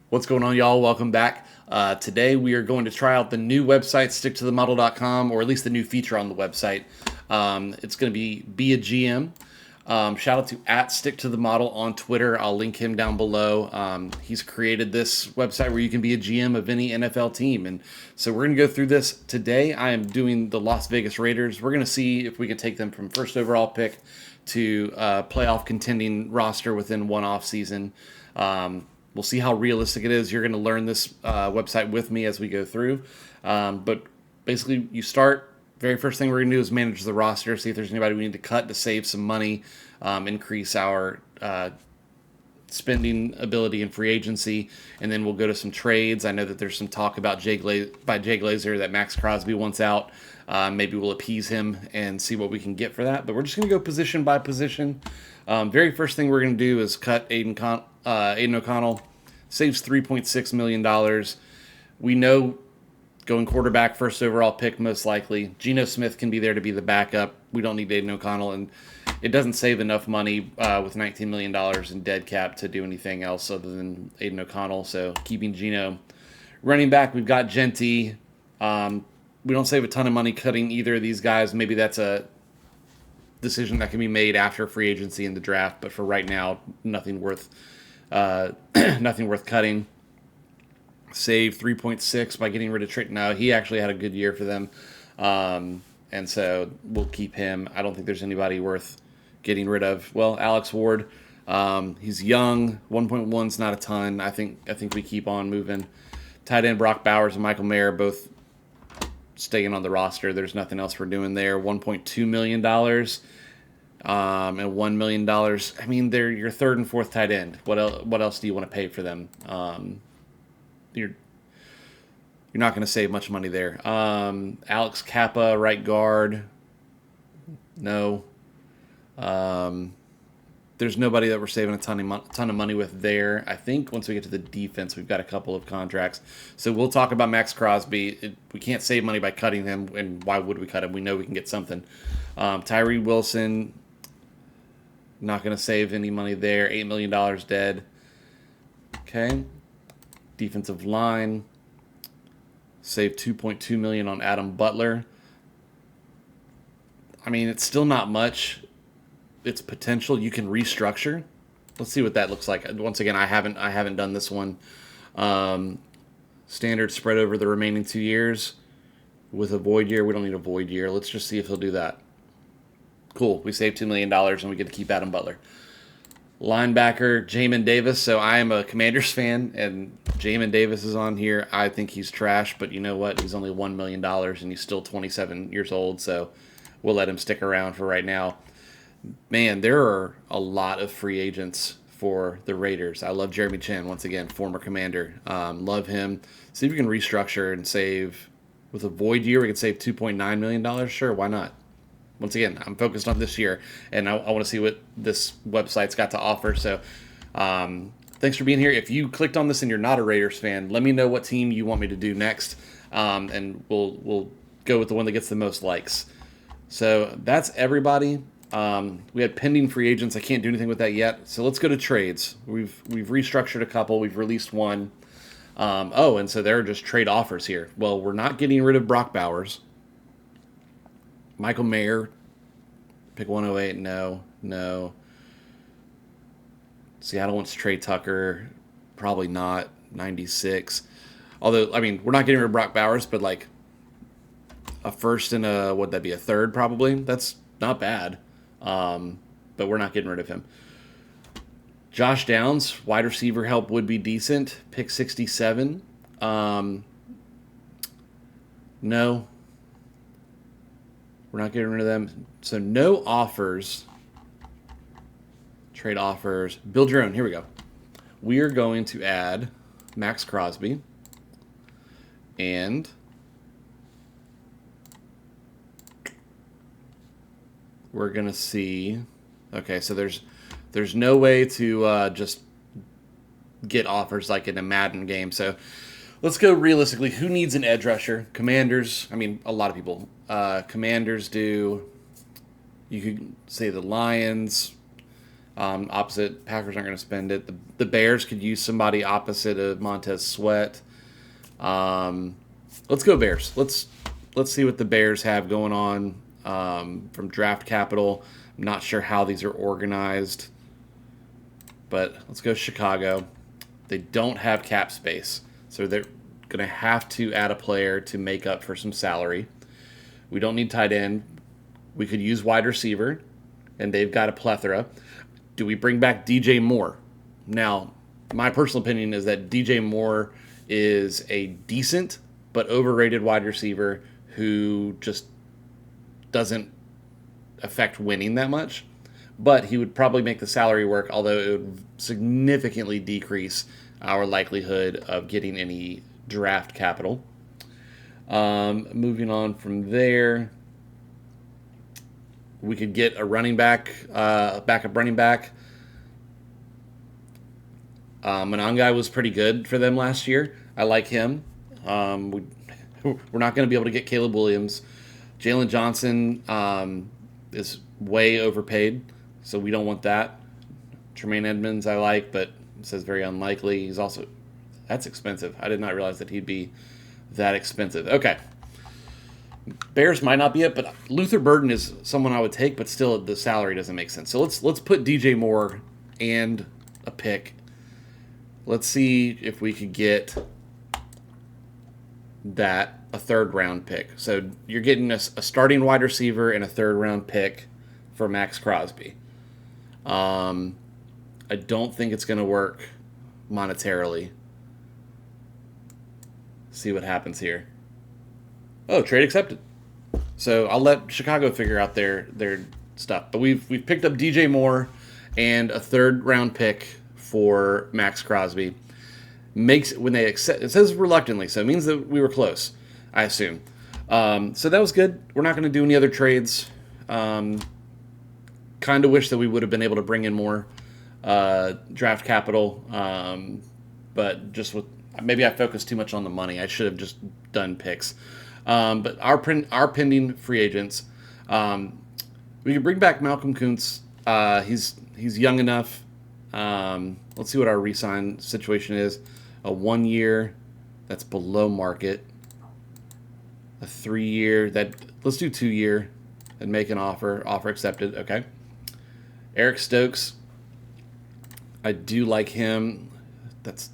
What's going on, y'all? Welcome back. Today we are going to try out the new website, StickToTheModel.com, or at least the new feature on the website. It's going to be a GM. Shout out to @StickToTheModel on Twitter. I'll link him down below. He's created this website where you can be a GM of any NFL team. And so we're going to go through this today. I am doing the Las Vegas Raiders. We're going to see if we can take them from first overall pick to playoff contending roster within one offseason. We'll see how realistic it is. You're going to learn this website with me as we go through. But basically, you start. Very first thing we're going to do is manage the roster, see if there's anybody we need to cut to save some money, increase our spending ability in free agency, and then we'll go to some trades. I know that there's some talk about Jay Glazer that Maxx Crosby wants out. Maybe we'll appease him and see what we can get for that. But we're just going to go position by position. Very first thing we're going to do is cut Aiden O'Connell. Saves $3.6 million. We know going quarterback, first overall pick most likely. Geno Smith can be there to be the backup. We don't need Aiden O'Connell, and it doesn't save enough money with $19 million in dead cap to do anything else other than Aiden O'Connell. So keeping Geno. Running back, we've got Genty. We don't save a ton of money cutting either of these guys. Maybe that's a decision that can be made after free agency in the draft, but for right now, nothing worth cutting. Save 3.6 by getting rid of Trent. No, he actually had a good year for them, and so we'll keep him. I don't think there's anybody worth getting rid of. Well, Alex Ward, he's young. 1.1's not a ton. I think we keep on moving. Tight end Brock Bowers and Michael Mayer both staying on the roster. There's nothing else we're doing there. $1.2 million and $1 million. I mean, they're your third and fourth tight end. What else do you want to pay for them? You're not going to save much money there. Alex Kappa, right guard. No. There's nobody that we're saving a ton of money with there. I think once we get to the defense, we've got a couple of contracts. So we'll talk about Maxx Crosby. We can't save money by cutting him, and why would we cut him? We know we can get something. Tyree Wilson, not going to save any money there. $8 million dead. Okay. Defensive line, save $2.2 million on Adam Butler. I mean, it's still not much. It's potential. You can restructure. Let's see what that looks like. Once again, I haven't done this one. Standard spread over the remaining 2 years with a void year. We don't need a void year. Let's just see if he'll do that. Cool. We saved $2 million and we get to keep Adam Butler. Linebacker, Jamin Davis. So I am a Commanders fan, and Jamin Davis is on here. I think he's trash, but you know what? He's only $1 million, and he's still 27 years old, so we'll let him stick around for right now. Man, there are a lot of free agents for the Raiders. I love Jeremy Chin, once again, former Commander. Love him. See if we can restructure and save. With a void year, we could save $2.9 million. Sure, why not? Once again, I'm focused on this year, and I want to see what this website's got to offer. So thanks for being here. If you clicked on this and you're not a Raiders fan, let me know what team you want me to do next, and we'll go with the one that gets the most likes. So that's everybody. We had pending free agents. I can't do anything with that yet. So let's go to trades. We've restructured a couple. We've released one. And so there are just trade offers here. Well, we're not getting rid of Brock Bowers. Michael Mayer, pick 108. No. Seattle wants Trey Tucker. Probably not. 96. Although, I mean, we're not getting rid of Brock Bowers, but like a first and what'd that be, a third probably? That's not bad. But we're not getting rid of him. Josh Downs, wide receiver help would be decent. Pick 67. No. We're not getting rid of them. So no offers. Trade offers. Build your own. Here we go. We are going to add Maxx Crosby. And we're going to see. Okay, so there's no way to just get offers like in a Madden game. So let's go realistically. Who needs an edge rusher? Commanders. I mean, a lot of people. Commanders do. You could say the Lions. Opposite, Packers aren't going to spend it. The Bears could use somebody opposite of Montez Sweat. Let's go Bears. Let's see what the Bears have going on from draft capital. I'm not sure how these are organized, but let's go Chicago. They don't have cap space, so they're going to have to add a player to make up for some salary. We don't need tight end. We could use wide receiver, and they've got a plethora. Do we bring back DJ Moore? Now, my personal opinion is that DJ Moore is a decent but overrated wide receiver who just doesn't affect winning that much. But he would probably make the salary work, although it would significantly decrease our likelihood of getting any draft capital. Moving on from there, we could get a running back, backup running back. Monangai was pretty good for them last year. I like him. We're not going to be able to get Caleb Williams. Jalen Johnson is way overpaid, so we don't want that. Tremaine Edmonds I like, but it says very unlikely. He's also, that's expensive. I did not realize that he'd be that expensive. Okay. Bears might not be it, but Luther Burden is someone I would take, but still the salary doesn't make sense. So let's put DJ Moore and a pick. Let's see if we could get that a third round pick. So you're getting a starting wide receiver and a third round pick for Maxx Crosby. I don't think it's going to work monetarily. See what happens here. Oh, trade accepted. So I'll let Chicago figure out their stuff. But we've picked up DJ Moore and a third round pick for Maxx Crosby. When they accept, it says reluctantly, so it means that we were close, I assume. So that was good. We're not going to do any other trades. Kind of wish that we would have been able to bring in more draft capital, but just with maybe I focused too much on the money. I should have just done picks. But our pending free agents, we can bring back Malcolm Kuntz. He's young enough. Let's see what our re-sign situation is. A 1 year, that's below market. A 3 year, let's do 2 year and make an offer. Offer accepted. Okay. Eric Stokes, I do like him. Let's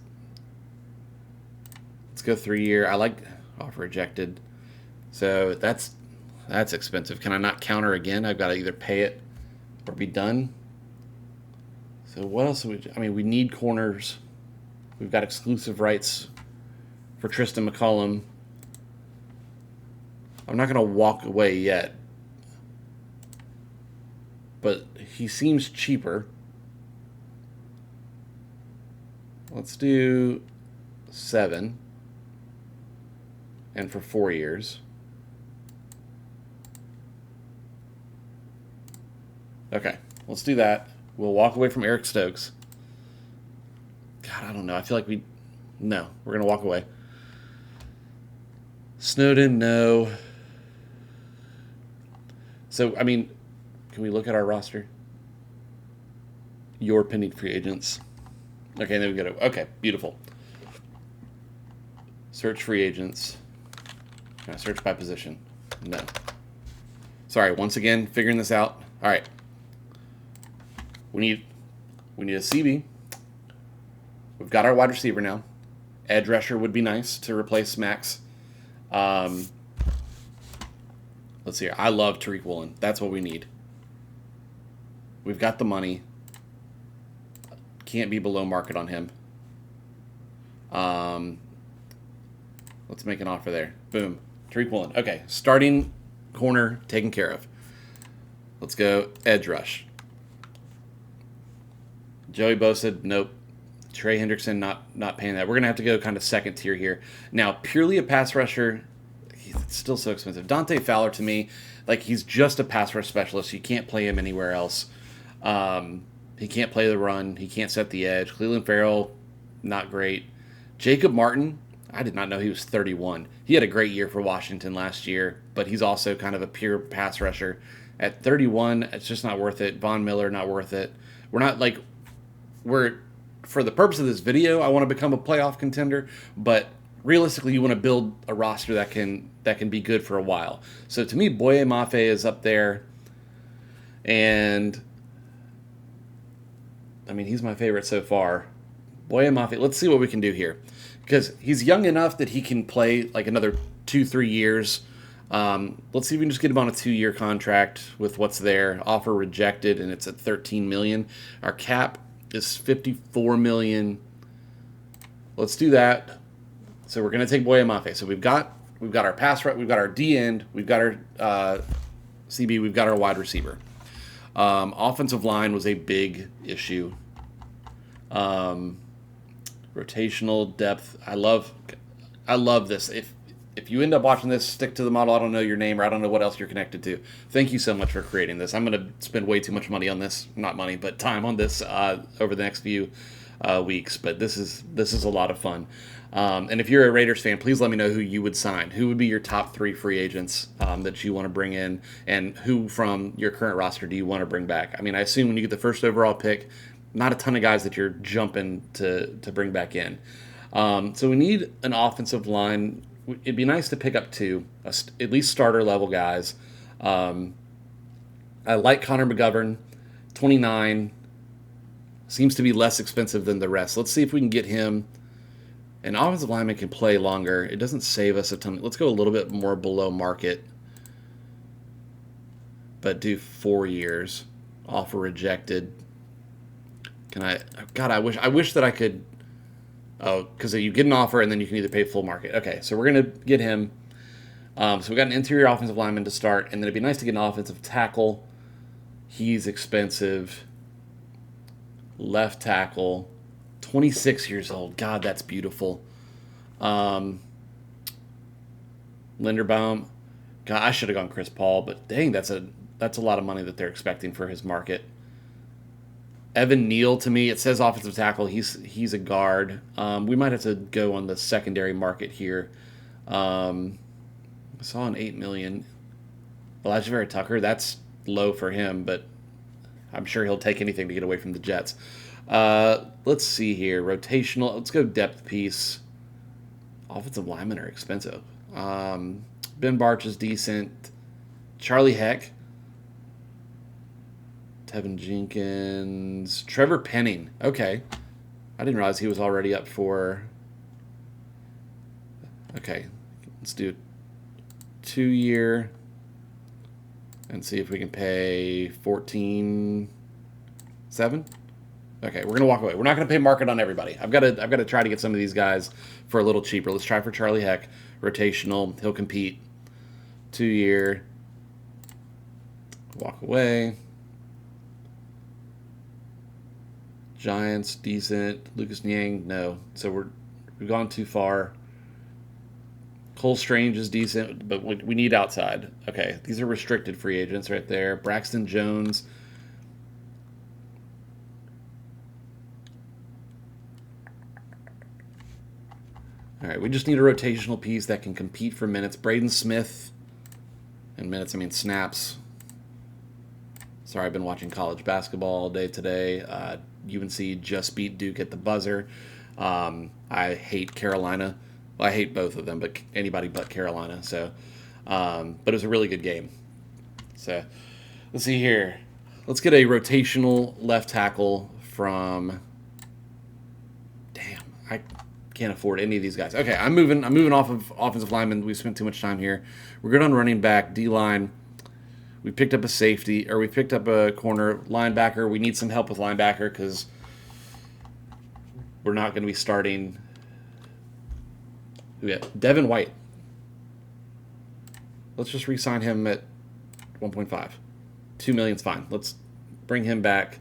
go 3 year. I like offer rejected. So that's expensive. Can I not counter again? I've got to either pay it or be done. So what else? We need corners. We've got exclusive rights for Tristan McCollum. I'm not going to walk away yet, but he seems cheaper. Let's do 7, and for 4 years. Okay, let's do that. We'll walk away from Eric Stokes. God, I don't know. I feel like we're going to walk away. Snowden, no. So, can we look at our roster? Your pending free agents. Okay, then we go to, okay, beautiful. Search free agents. Can I search by position? No. Sorry, once again, figuring this out. All right. We need a CB. We've got our wide receiver now. Edge rusher would be nice to replace Maxx. Let's see here. I love Tariq Woolen. That's what we need. We've got the money. Can't be below market on him. Let's make an offer there. Boom. Tariq Woolen. Okay. Starting corner taken care of. Let's go edge rush. Joey Bosa, nope. Trey Hendrickson, not paying that. We're going to have to go kind of second tier here. Now, purely a pass rusher, it's still so expensive. Dante Fowler, to me, he's just a pass rush specialist. You can't play him anywhere else. He can't play the run. He can't set the edge. Cleveland Farrell, not great. Jacob Martin, I did not know he was 31. He had a great year for Washington last year, but he's also kind of a pure pass rusher. At 31, it's just not worth it. Von Miller, not worth it. We're not like we're for the purpose of this video, I want to become a playoff contender, but realistically, you want to build a roster that can be good for a while. So to me, Boye Mafe is up there, and I mean he's my favorite so far. Boye Mafe. Let's see what we can do here, because he's young enough that he can play like another 2-3 years. Let's see if we can just get him on a 2-year contract with what's there. Offer rejected, and it's at $13 million. Our cap is $54 million. Let's do that. So we're gonna take Boye Mafe. So we've got our pass right, we've got our D end, we've got our CB, we've got our wide receiver. Offensive line was a big issue. Rotational depth. I love this. If you end up watching this, stick to the model. I don't know your name or I don't know what else you're connected to. Thank you so much for creating this. I'm going to spend way too much money on this. Not money, but time on this over the next few weeks. But this is a lot of fun. And if you're a Raiders fan, please let me know who you would sign. Who would be your top 3 free agents that you want to bring in, and who from your current roster do you want to bring back? I mean, I assume when you get the first overall pick, not a ton of guys that you're jumping to bring back in. So we need an offensive line. It'd be nice to pick up 2, at least starter level guys. I like Connor McGovern, 29. Seems to be less expensive than the rest. Let's see if we can get him. An offensive lineman can play longer. It doesn't save us a ton. Let's go a little bit more below market, but do 4 years. Offer rejected. Can I? God, I wish that I could. Oh, because you get an offer and then you can either pay full market. Okay, so we're gonna get him. So we got an interior offensive lineman to start, and then it'd be nice to get an offensive tackle. He's expensive. Left tackle, 26 years old. God, that's beautiful. Linderbaum. God, I should have gone Chris Paul, but dang, that's a lot of money that they're expecting for his market. Evan Neal, to me, it says offensive tackle. He's a guard. We might have to go on the secondary market here. I saw an $8 million. Elijah Vera Tucker, that's low for him, but I'm sure he'll take anything to get away from the Jets. Let's see here. Rotational. Let's go depth piece. Offensive linemen are expensive. Ben Barch is decent. Charlie Heck. Tevin Jenkins. Trevor Penning. Okay. I didn't realize he was already up for... Okay. Let's do 2-year and see if we can pay 14.7. Okay, we're gonna walk away. We're not gonna pay market on everybody. I've got to try to get some of these guys for a little cheaper. Let's try for Charlie Heck. Rotational. He'll compete. 2-year. Walk away. Giants, decent. Lucas Niang, no. So we've gone too far. Cole Strange is decent, but we need outside. Okay, these are restricted free agents right there. Braxton Jones. All right, we just need a rotational piece that can compete for minutes. Braden Smith, and minutes, I mean snaps. Sorry, I've been watching college basketball all day today. UNC just beat Duke at the buzzer. I hate Carolina. Well, I hate both of them, but anybody but Carolina. So, but it was a really good game. So, let's see here. Let's get a rotational left tackle from. Damn, I can't afford any of these guys. Okay, I'm moving off of offensive linemen. We've spent too much time here. We're good on running back, D-line. We picked up a safety, or we picked up a corner linebacker. We need some help with linebacker because we're not going to be starting. We got Devin White. Let's just re-sign him at 1.5. $2 million's fine. Let's bring him back.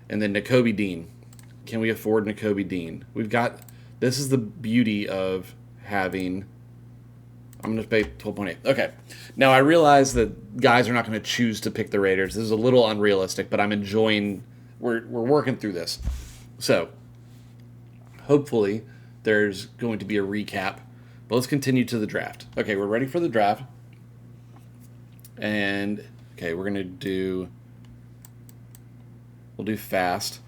And then Nakobe Dean. Can we afford Nakobe Dean? We've got. This is the beauty of having. I'm going to pay 12.8. Okay. Now, I realize that guys are not going to choose to pick the Raiders. This is a little unrealistic, but I'm enjoying... We're working through this. So, hopefully, there's going to be a recap. But let's continue to the draft. Okay, we're ready for the draft. And, okay, we're going to do... We'll do fast.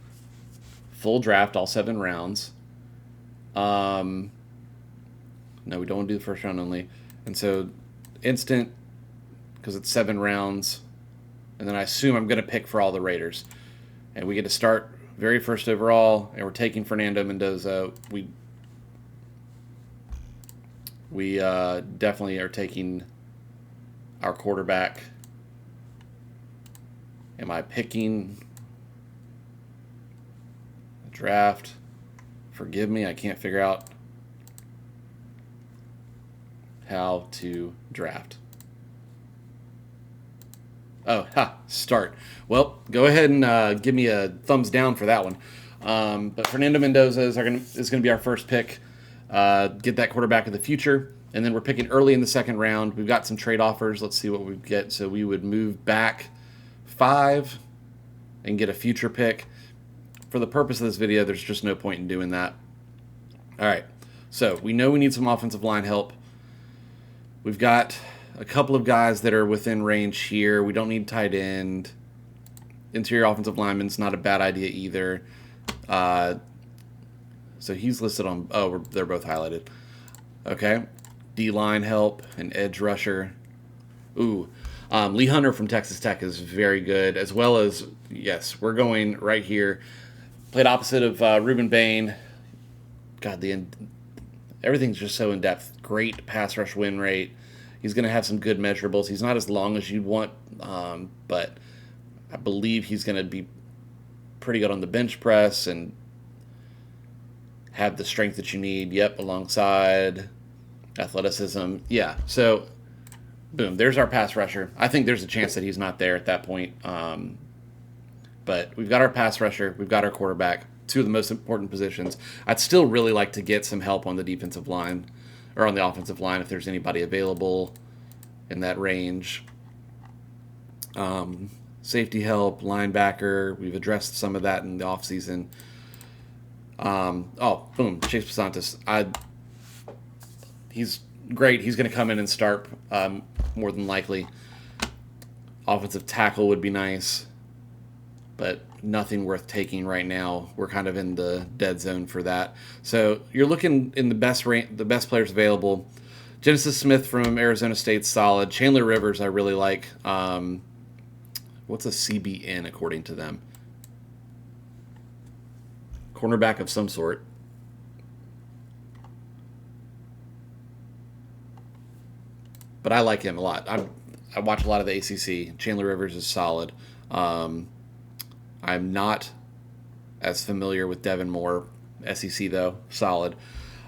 Full draft, all 7 rounds. No, we don't want to do the first round only. And so instant, because it's 7 rounds. And then I assume I'm going to pick for all the Raiders. And we get to start very first overall, and we're taking Fernando Mendoza. We definitely are taking our quarterback. Am I picking a draft? Forgive me, I can't figure out how to draft. Oh, start. Well, go ahead and give me a thumbs down for that one. But Fernando Mendoza is going to be our first pick. Get that quarterback of the future. And then we're picking early in the second round. We've got some trade offers. Let's see what we get. So we would move back 5 and get a future pick. For the purpose of this video, there's just no point in doing that. All right. So we know we need some offensive line help. We've got a couple of guys that are within range here. We don't need tight end. Interior offensive lineman's not a bad idea either. So he's listed on... Oh, they're both highlighted. Okay. D-line help, an edge rusher. Ooh. Lee Hunter from Texas Tech is very good, as well as... Yes, we're going right here. Played opposite of Ruben Bain. God, everything's just so in-depth. Great pass rush win rate. He's going to have some good measurables. He's not as long as you'd want, but I believe he's going to be pretty good on the bench press and have the strength that you need. Yep, alongside athleticism. Yeah, so boom, there's our pass rusher. I think there's a chance that he's not there at that point. But we've got our pass rusher. We've got our quarterback. 2 of the most important positions. I'd still really like to get some help on the defensive line. Or on the offensive line, if there's anybody available in that range. Safety help, linebacker. We've addressed some of that in the offseason. Boom, Chase Pasantis. He's great. He's going to come in and start more than likely. Offensive tackle would be nice, but nothing worth taking right now. We're kind of in the dead zone for that. So you're looking in the best players available. Genesis Smith from Arizona State's solid. Chandler Rivers I really like. What's a CBN according to them? Cornerback of some sort. But I like him a lot. I watch a lot of the ACC. Chandler Rivers is solid. I'm not as familiar with Devin Moore. SEC, though, solid.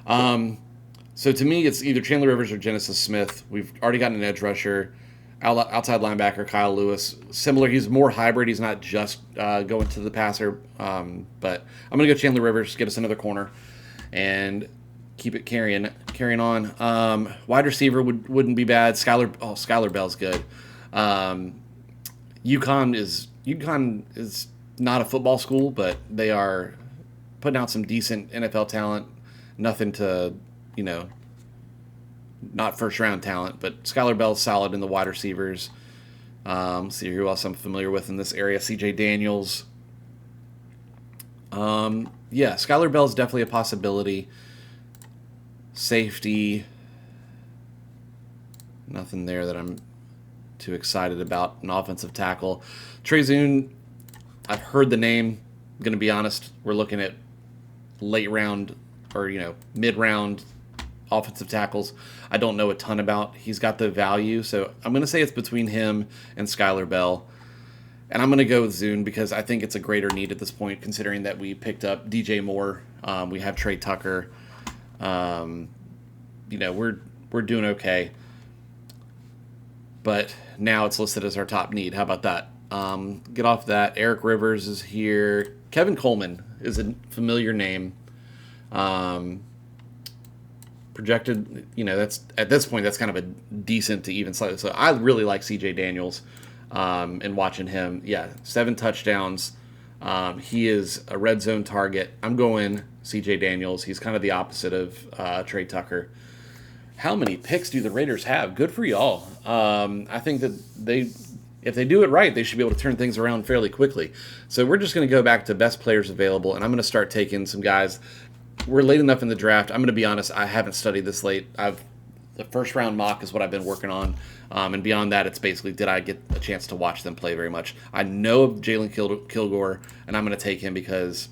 So to me, it's either Chandler Rivers or Genesis Smith. We've already gotten an edge rusher. Outside linebacker, Kyle Lewis. Similar, he's more hybrid. He's not just going to the passer. But I'm going to go Chandler Rivers, get us another corner, and keep it carrying on. Wide receiver wouldn't be bad. Skylar Bell's good. UConn is not a football school, but they are putting out some decent NFL talent. Nothing to, not first-round talent, but Skylar Bell's solid in the wide receivers. See who else I'm familiar with in this area. C.J. Daniels. Skylar Bell's definitely a possibility. Safety. Nothing there that I'm too excited about. An offensive tackle. Trey Zune, I've heard the name. I'm going to be honest, we're looking at late round or, mid-round offensive tackles. I don't know a ton about. He's got the value, so I'm going to say it's between him and Skylar Bell. And I'm going to go with Zune because I think it's a greater need at this point, considering that we picked up DJ Moore. We have Trey Tucker. We're doing okay. But now it's listed as our top need. How about that? Get off that. Eric Rivers is here. Kevin Coleman is a familiar name. Projected, that's at this point, that's kind of a decent to even slightly. So I really like C.J. Daniels and watching him. 7 touchdowns. He is a red zone target. I'm going C.J. Daniels. He's kind of the opposite of Trey Tucker. How many picks do the Raiders have? Good for y'all. I think that if they do it right, they should be able to turn things around fairly quickly. So we're just going to go back to best players available, and I'm going to start taking some guys. We're late enough in the draft. I'm going to be honest, I haven't studied this late. The first round mock is what I've been working on. And beyond that, it's basically, did I get a chance to watch them play very much? I know of Jalen Kilgore, and I'm going to take him because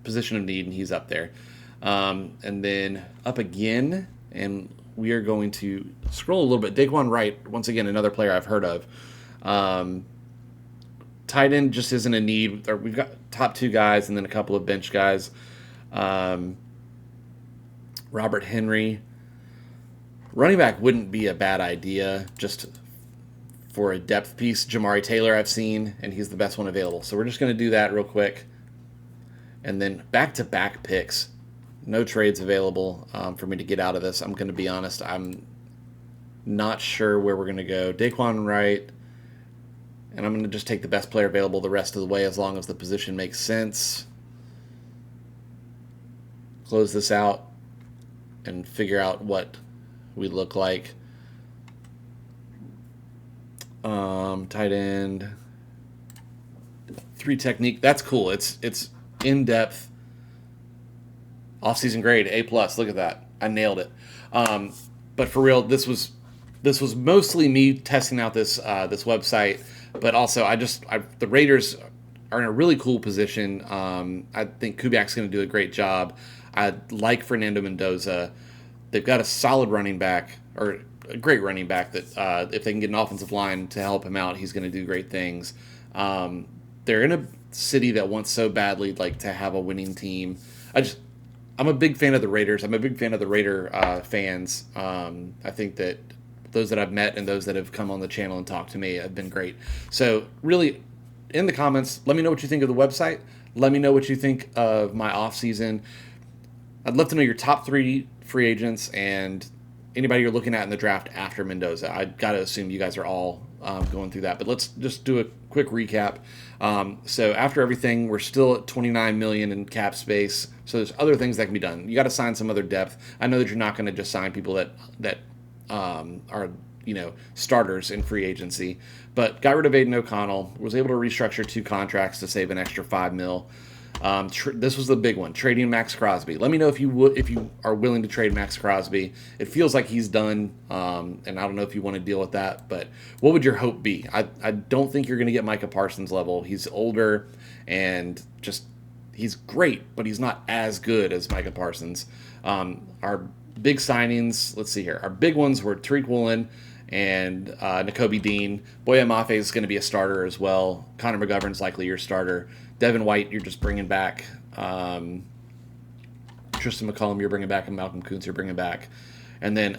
position of need, and he's up there. And then up again, and we are going to scroll a little bit. Daquan Wright, once again, another player I've heard of. Tight end just isn't a need. We've got top 2 guys and then a couple of bench guys. Robert Henry. Running back wouldn't be a bad idea just for a depth piece. Jamari Taylor I've seen, and he's the best one available. So we're just going to do that real quick. And then back-to-back picks. No trades available for me to get out of this. I'm going to be honest. I'm not sure where we're going to go. Daquan Wright. And I'm going to just take the best player available the rest of the way as long as the position makes sense. Close this out and figure out what we look like. Tight end. 3 technique. That's cool. It's in-depth. Offseason grade, A+. Look at that. I nailed it. But for real, this was mostly me testing out this website. But also, the Raiders are in a really cool position. I think Kubiak's going to do a great job. I like Fernando Mendoza. They've got a solid running back, or a great running back that if they can get an offensive line to help him out, he's going to do great things. They're in a city that wants so badly to have a winning team. I'm a big fan of the Raiders. I'm a big fan of the Raider fans. I think that those that I've met and those that have come on the channel and talked to me have been great. So really, in the comments, let me know what you think of the website. Let me know what you think of my off-season. I'd love to know your top 3 free agents and anybody you're looking at in the draft after Mendoza. I got to assume you guys are all going through that. But let's just do a quick recap. So after everything, we're still at $29 million in cap space. So there's other things that can be done. You got to sign some other depth. I know that you're not going to just sign people that are starters in free agency, but got rid of Aiden O'Connell. Was able to restructure 2 contracts to save an extra $5 million. This was the big one, trading Maxx Crosby. Let me know if you are willing to trade Maxx Crosby. It feels like he's done, and I don't know if you want to deal with that, but what would your hope be? I don't think you're going to get Micah Parsons level. He's older and he's great, but he's not as good as Micah Parsons. Our big signings, let's see here. Our big ones were Tariq Woolen and Nakobe Dean. Boya Mafe is going to be a starter as well. Connor McGovern's likely your starter. Devin White, you're just bringing back. Tristan McCollum, you're bringing back. And Malcolm Kuntz, you're bringing back. And then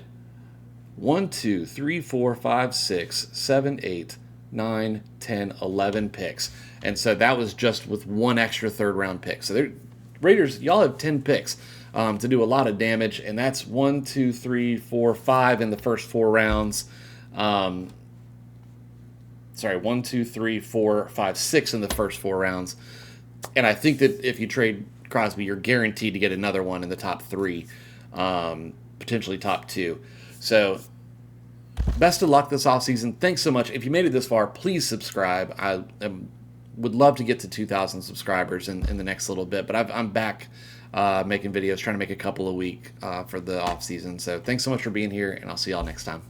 1, 2, 3, 4, 5, 6, 7, 8, 9, 10, 11 picks. And so that was just with 1 extra third-round pick. So Raiders, y'all have 10 picks to do a lot of damage. And that's 1, 2, 3, 4, 5 in the first 4 rounds. 1, 2, 3, 4, 5, 6 in the first 4 rounds. And I think that if you trade Crosby, you're guaranteed to get another one in the top 3, potentially top 2. So best of luck this offseason. Thanks so much. If you made it this far, please subscribe. I would love to get to 2,000 subscribers in the next little bit. But I'm back making videos, trying to make a couple a week for the offseason. So thanks so much for being here, and I'll see y'all next time.